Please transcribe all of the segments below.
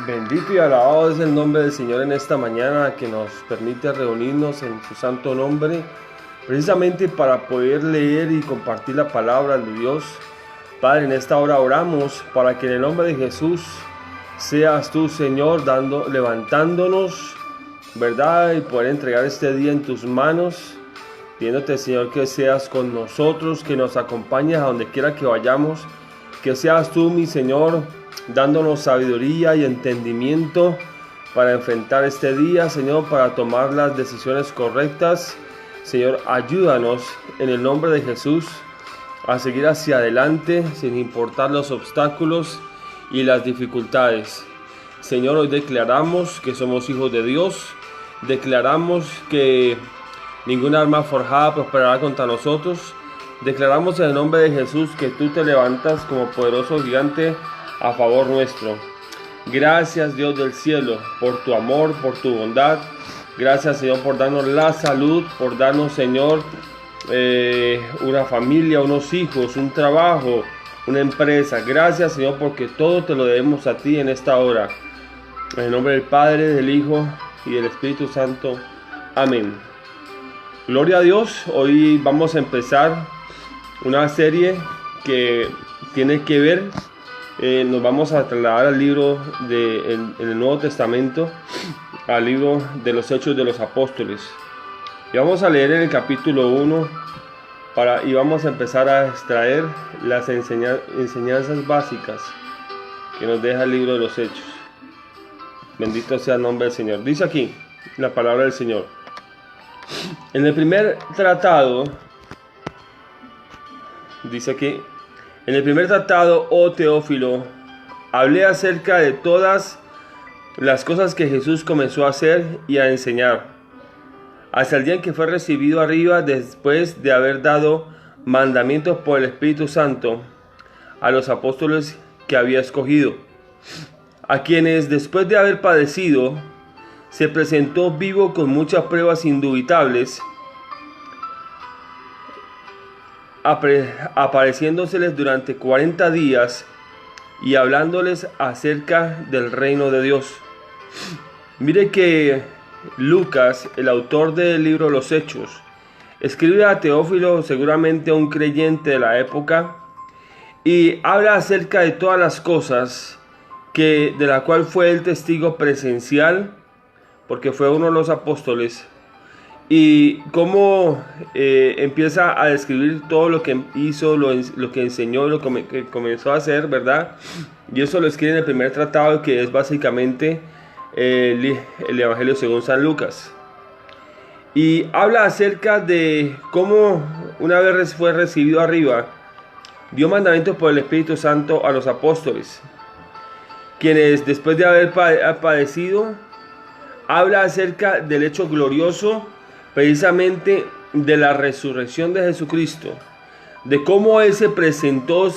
Bendito y alabado es el nombre del Señor en esta mañana que nos permite reunirnos en su santo nombre, precisamente para poder leer y compartir la palabra de Dios. Padre, en esta hora oramos para que en el nombre de Jesús seas tú, Señor, levantándonos, ¿verdad? Y poder entregar este día en tus manos, pidiéndote, Señor, que seas con nosotros, que nos acompañes a donde quiera que vayamos, que seas tú, mi Señor, dándonos sabiduría y entendimiento para enfrentar este día, Señor, para tomar las decisiones correctas. Señor, ayúdanos en el nombre de Jesús a seguir hacia adelante sin importar los obstáculos y las dificultades. Señor, hoy declaramos que somos hijos de Dios, declaramos que ninguna arma forjada prosperará contra nosotros, declaramos en el nombre de Jesús que tú te levantas como poderoso gigante a favor nuestro. Gracias, Dios del cielo, por tu amor, por tu bondad. Gracias, Señor, por darnos la salud, por darnos, Señor, una familia, unos hijos, un trabajo, una empresa. Gracias, Señor, porque todo te lo debemos a ti en esta hora. En el nombre del Padre, del Hijo y del Espíritu Santo. Amén. Gloria a Dios. Hoy vamos a empezar una serie que tiene que ver, nos vamos a trasladar al libro en el Nuevo Testamento, al libro de los Hechos de los Apóstoles. Y vamos a leer en el capítulo 1 y vamos a empezar a extraer las enseñanzas básicas que nos deja el libro de los Hechos. Bendito sea el nombre del Señor. Dice aquí la palabra del Señor. En el primer tratado, dice aquí, en el primer tratado, oh Teófilo, hablé acerca de todas las cosas que Jesús comenzó a hacer y a enseñar, hasta el día en que fue recibido arriba, después de haber dado mandamientos por el Espíritu Santo a los apóstoles que había escogido, a quienes después de haber padecido, se presentó vivo con muchas pruebas indubitables, apareciéndoseles durante 40 días y hablándoles acerca del reino de Dios. Mire que Lucas, el autor del libro Los Hechos, escribe a Teófilo, seguramente un creyente de la época, y habla acerca de todas las cosas de la cual fue el testigo presencial, porque fue uno de los apóstoles, y cómo empieza a describir todo lo que hizo, lo que enseñó, lo que comenzó a hacer, ¿verdad? Y eso lo escribe en el primer tratado, que es básicamente el Evangelio según San Lucas. Y habla acerca de cómo una vez fue recibido arriba, dio mandamientos por el Espíritu Santo a los apóstoles, quienes después de haber padecido, habla acerca del hecho glorioso, precisamente de la resurrección de Jesucristo, de cómo Él se presentó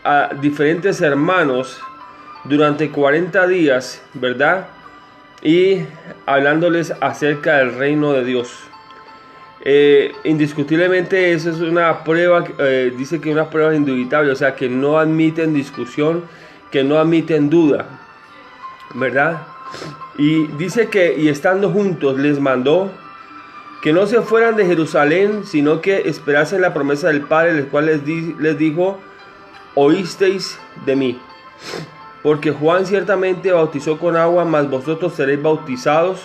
a diferentes hermanos durante 40 días, ¿verdad? Y hablándoles acerca del reino de Dios. Indiscutiblemente eso es una prueba, dice que una prueba indubitable, o sea que no admiten discusión, que no admiten duda, ¿verdad? Y dice que, y estando juntos, les mandó que no se fueran de Jerusalén, sino que esperasen la promesa del Padre, el cual les dijo: oísteis de mí. Porque Juan ciertamente bautizó con agua, mas vosotros seréis bautizados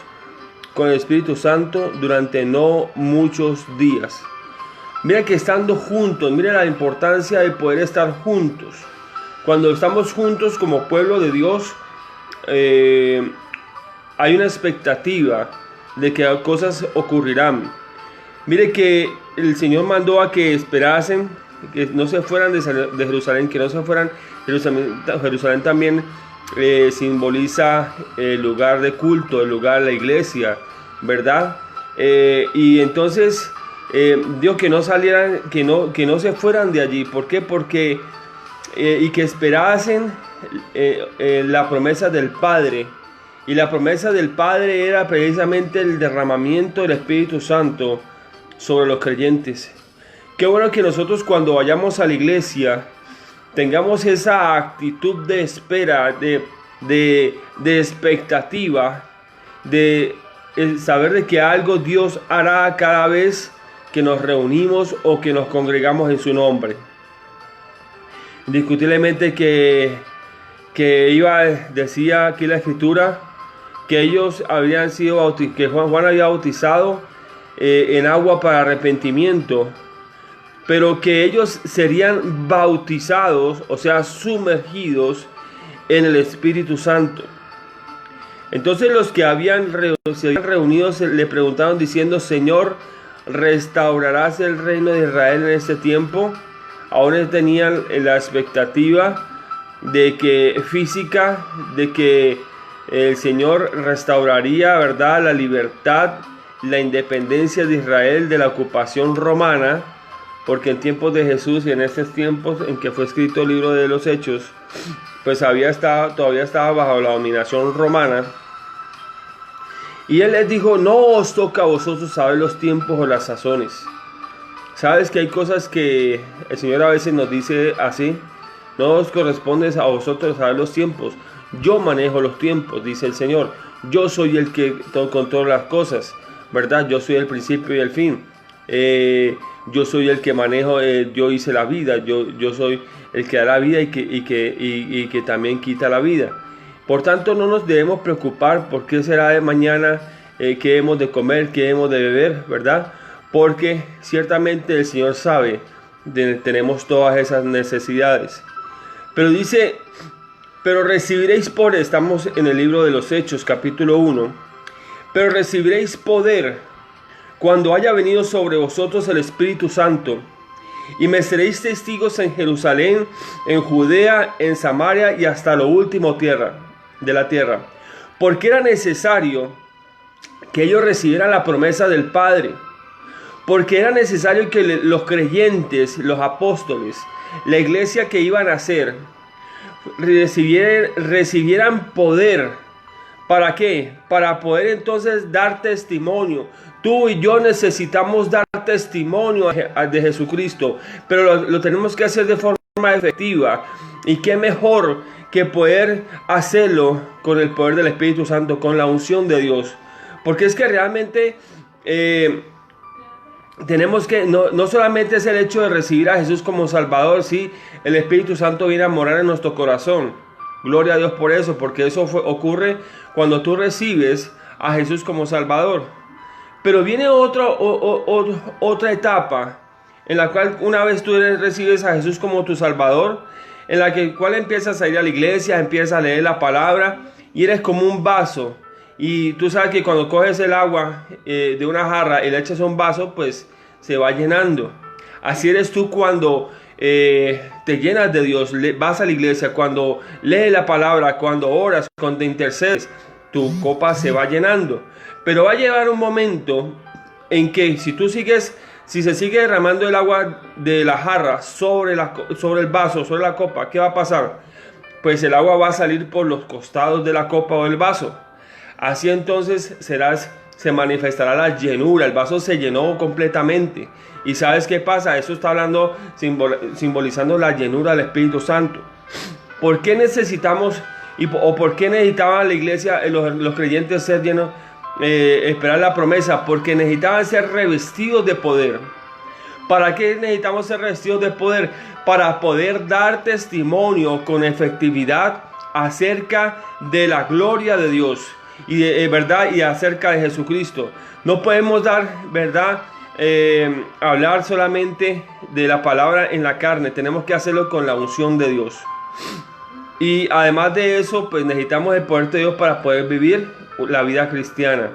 con el Espíritu Santo durante no muchos días. Mira que estando juntos, mira la importancia de poder estar juntos. Cuando estamos juntos como pueblo de Dios, hay una expectativa de que cosas ocurrirán. Mire que el Señor mandó a que esperasen, que no se fueran de Jerusalén, que no se fueran. Jerusalén también simboliza el lugar de culto, el lugar de la iglesia, ¿verdad? Y entonces dijo que no salieran, que no se fueran de allí. ¿Por qué? Porque y que esperasen la promesa del Padre. Y la promesa del Padre era precisamente el derramamiento del Espíritu Santo sobre los creyentes. Qué bueno que nosotros, cuando vayamos a la iglesia, tengamos esa actitud de espera, de expectativa, de saber de que algo Dios hará cada vez que nos reunimos o que nos congregamos en su nombre. Indiscutiblemente decía aquí la escritura que ellos habían sido bautizados, que Juan había bautizado en agua para arrepentimiento, pero que ellos serían bautizados, o sea, sumergidos en el Espíritu Santo. Entonces los que se habían reunido le preguntaron diciendo: Señor, ¿restaurarás el reino de Israel en este tiempo? Ahora tenían la expectativa de que el Señor restauraría, ¿verdad?, la libertad, la independencia de Israel de la ocupación romana, porque en tiempos de Jesús y en estos tiempos en que fue escrito el libro de los Hechos, pues todavía estaba bajo la dominación romana. Y él les dijo: no os toca a vosotros saber los tiempos o las sazones. Sabes que hay cosas que el Señor a veces nos dice así: no os corresponde a vosotros saber los tiempos. Yo manejo los tiempos, dice el Señor. Yo soy el que controla las cosas, ¿verdad? Yo soy el principio y el fin. Yo soy el que manejo, yo hice la vida. Yo soy el que da la vida y que también quita la vida. Por tanto, no nos debemos preocupar por qué será de mañana, qué hemos de comer, qué hemos de beber, ¿verdad? Porque ciertamente el Señor sabe, tenemos todas esas necesidades. Pero dice: pero recibiréis poder, estamos en el libro de los Hechos, capítulo 1, pero recibiréis poder cuando haya venido sobre vosotros el Espíritu Santo, y me seréis testigos en Jerusalén, en Judea, en Samaria y hasta lo último de la tierra. Porque era necesario que ellos recibieran la promesa del Padre. Porque era necesario que los creyentes, los apóstoles, la iglesia que iban a hacer, recibieran poder. ¿Para qué? Para poder entonces dar testimonio. Tú y yo necesitamos dar testimonio de Jesucristo, pero lo tenemos que hacer de forma efectiva. Y qué mejor que poder hacerlo con el poder del Espíritu Santo, con la unción de Dios. Porque es que realmente tenemos que, no solamente es el hecho de recibir a Jesús como Salvador, sí, el Espíritu Santo viene a morar en nuestro corazón. Gloria a Dios por eso, porque eso ocurre cuando tú recibes a Jesús como Salvador. Pero viene otra etapa en la cual, una vez tú recibes a Jesús como tu Salvador, en la cual empiezas a ir a la iglesia, empiezas a leer la palabra y eres como un vaso. Y tú sabes que cuando coges el agua de una jarra y le echas a un vaso, pues se va llenando. Así eres tú cuando te llenas de Dios, vas a la iglesia, cuando lees la palabra, cuando oras, cuando intercedes, tu copa se va llenando. Pero va a llegar un momento en que si se sigue derramando el agua de la jarra sobre el vaso, sobre la copa, ¿qué va a pasar? Pues el agua va a salir por los costados de la copa o del vaso. Así entonces se manifestará la llenura, el vaso se llenó completamente. ¿Y sabes qué pasa? Eso está hablando, simbolizando la llenura del Espíritu Santo. ¿Por qué necesitamos o por qué necesitaba la iglesia, los creyentes ser llenos, esperar la promesa? Porque necesitaban ser revestidos de poder. ¿Para qué necesitamos ser revestidos de poder? Para poder dar testimonio con efectividad acerca de la gloria de Dios y verdad, y acerca de Jesucristo. No podemos hablar solamente de la palabra en la carne. Tenemos que hacerlo con la unción de Dios. Y además de eso, pues necesitamos el poder de Dios para poder vivir la vida cristiana.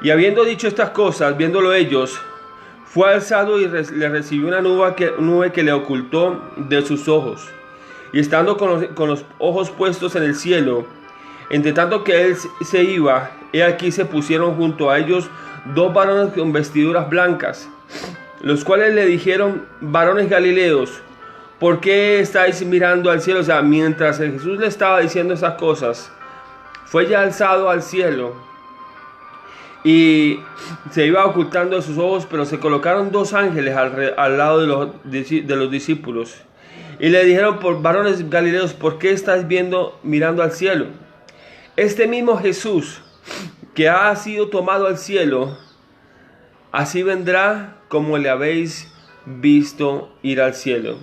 Y habiendo dicho estas cosas, viéndolo ellos, fue alzado y le recibió una nube que le ocultó de sus ojos. Y estando con los ojos puestos en el cielo, entre tanto que él se iba, he aquí se pusieron junto a ellos dos varones con vestiduras blancas, los cuales le dijeron: varones galileos, ¿por qué estáis mirando al cielo? O sea, mientras Jesús le estaba diciendo esas cosas, fue ya alzado al cielo y se iba ocultando de sus ojos, pero se colocaron dos ángeles al lado de los discípulos. Y le dijeron, por varones galileos, ¿por qué estáis mirando al cielo? Este mismo Jesús que ha sido tomado al cielo, así vendrá como le habéis visto ir al cielo.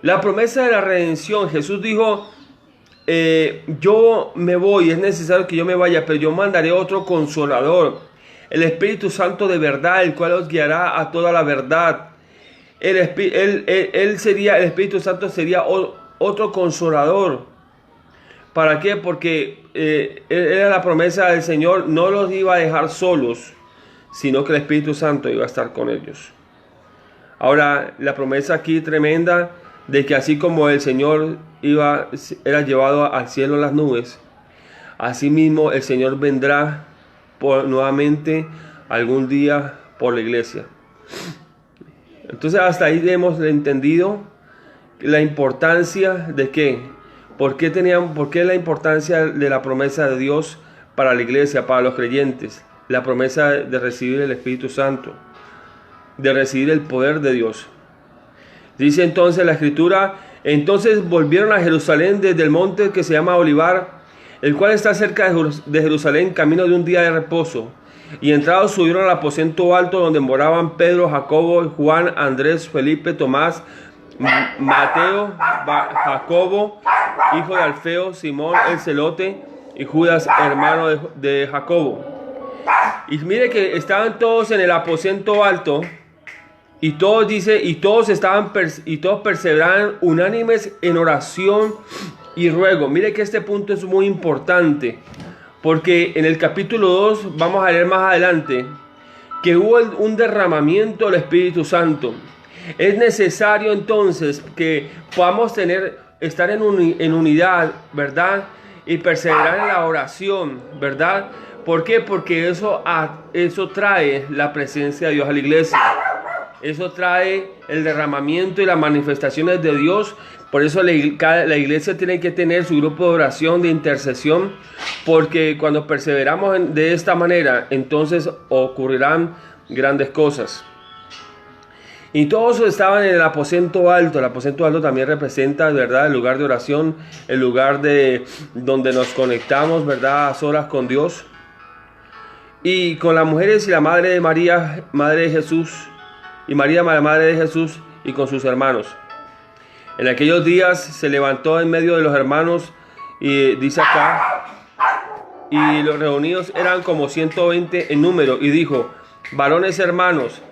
La promesa de la redención, Jesús dijo, yo me voy, es necesario que yo me vaya, pero yo mandaré otro consolador, el Espíritu Santo de verdad, el cual os guiará a toda la verdad. El Espíritu Santo sería otro consolador. ¿Para qué? Porque era la promesa del Señor, no los iba a dejar solos, sino que el Espíritu Santo iba a estar con ellos. Ahora, la promesa aquí tremenda de que así como el Señor era llevado al cielo en las nubes, así mismo el Señor vendrá nuevamente algún día por la iglesia. Entonces hasta ahí hemos entendido la importancia de qué. ¿Por qué la importancia de la promesa de Dios para la iglesia, para los creyentes? La promesa de recibir el Espíritu Santo, de recibir el poder de Dios. Dice entonces la Escritura, entonces volvieron a Jerusalén desde el monte que se llama Olivar, el cual está cerca de Jerusalén, camino de un día de reposo. Y entrados subieron al aposento alto donde moraban Pedro, Jacobo, Juan, Andrés, Felipe, Tomás, Mateo, Jacobo, hijo de Alfeo, Simón el celote y Judas, hermano de Jacobo. Y mire que estaban todos en el aposento alto y todos perseveraban unánimes en oración y ruego. Mire que este punto es muy importante, porque en el capítulo 2 vamos a leer más adelante que hubo un derramamiento del Espíritu Santo. Es necesario entonces que podamos estar en unidad, ¿verdad? Y perseverar en la oración, ¿verdad? ¿Por qué? Porque eso trae la presencia de Dios a la iglesia. Eso trae el derramamiento y las manifestaciones de Dios. Por eso la iglesia tiene que tener su grupo de oración, de intercesión, porque cuando perseveramos de esta manera, entonces ocurrirán grandes cosas. Y todos estaban en el aposento alto. El aposento alto también representa, ¿verdad?, el lugar de oración, el lugar donde nos conectamos, ¿verdad?, a solas con Dios. Y con las mujeres y la madre de María, madre de Jesús, y María, la madre de Jesús, y con sus hermanos. En aquellos días se levantó en medio de los hermanos, y dice acá, y los reunidos eran como 120 en número, y dijo, varones hermanos,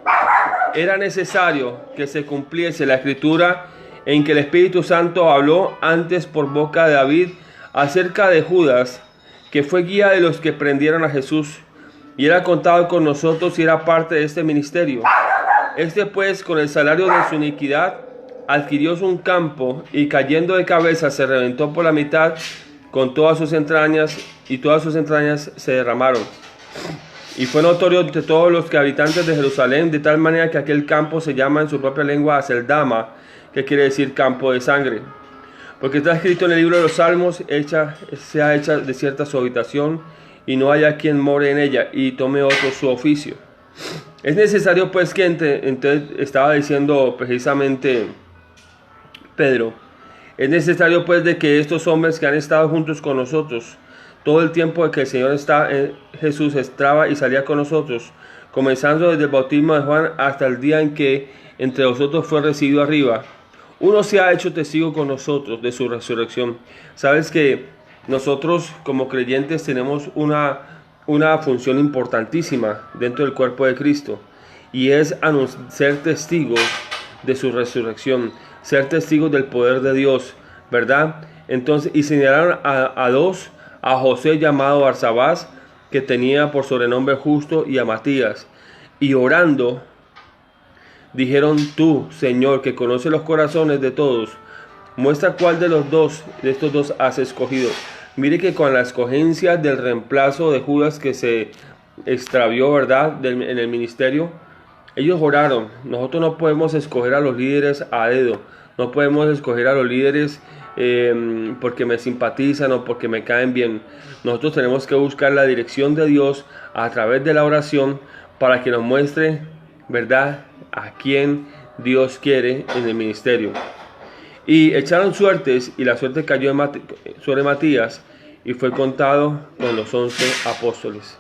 era necesario que se cumpliese la escritura en que el Espíritu Santo habló antes por boca de David acerca de Judas, que fue guía de los que prendieron a Jesús, y era contado con nosotros y era parte de este ministerio. Este pues, con el salario de su iniquidad, adquirió un campo, y cayendo de cabeza se reventó por la mitad con todas sus entrañas, y todas sus entrañas se derramaron. Y fue notorio entre todos los habitantes de Jerusalén, de tal manera que aquel campo se llama en su propia lengua Aceldama, que quiere decir campo de sangre. Porque está escrito en el libro de los Salmos, sea hecha desierta su habitación, y no haya quien more en ella, y tome otro su oficio. Es necesario pues que entonces estaba diciendo precisamente Pedro, es necesario pues de que estos hombres que han estado juntos con nosotros, todo el tiempo de que el Señor Jesús entraba y salía con nosotros, comenzando desde el bautismo de Juan hasta el día en que entre nosotros fue recibido arriba, uno se ha hecho testigo con nosotros de su resurrección. Sabes que nosotros como creyentes tenemos una función importantísima dentro del cuerpo de Cristo, y es ser testigos de su resurrección, ser testigos del poder de Dios, ¿verdad? Entonces, y señalaron a dos, a José llamado Barsabás, que tenía por sobrenombre Justo, y a Matías, y orando dijeron, tú, Señor, que conoces los corazones de todos, muestra cuál de estos dos has escogido. Mire que con la escogencia del reemplazo de Judas que se extravió, ¿verdad?, en el ministerio, ellos oraron. Nosotros no podemos escoger a los líderes a dedo, no podemos escoger a los líderes porque me simpatizan o porque me caen bien. Nosotros tenemos que buscar la dirección de Dios a través de la oración para que nos muestre, ¿verdad?, a quién Dios quiere en el ministerio. Y echaron suertes, y la suerte cayó sobre Matías, y fue contado con los 11 apóstoles.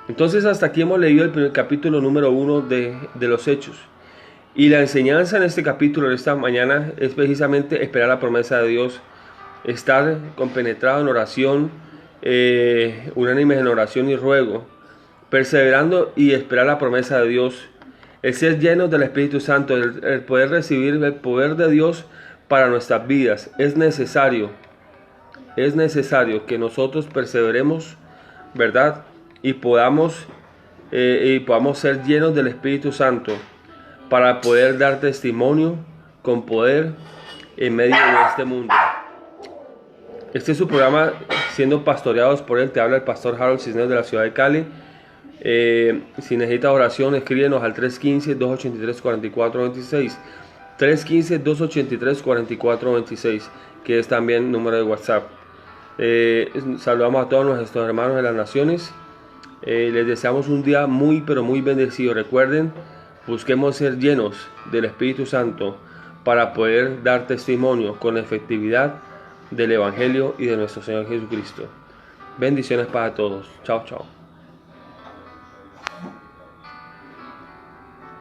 Entonces hasta aquí hemos leído el primer capítulo número 1 de los Hechos. Y la enseñanza en este capítulo, de esta mañana, es precisamente esperar la promesa de Dios, estar compenetrado en oración, unánimes en oración y ruego, perseverando y esperar la promesa de Dios, el ser llenos del Espíritu Santo, el poder recibir el poder de Dios para nuestras vidas. Es necesario que nosotros perseveremos, ¿verdad? Y podamos ser llenos del Espíritu Santo para poder dar testimonio con poder en medio de este mundo. Este es su programa, siendo pastoreados por él. Te habla el pastor Harold Cisneros de la ciudad de Cali. Si necesitas oración, escríbenos al 315-283-4426. 315-283-4426, que es también número de WhatsApp. Saludamos a todos nuestros hermanos de las naciones. Les deseamos un día muy pero muy bendecido. Recuerden, busquemos ser llenos del Espíritu Santo para poder dar testimonio con efectividad del Evangelio y de nuestro Señor Jesucristo. Bendiciones para todos. Chao, chao.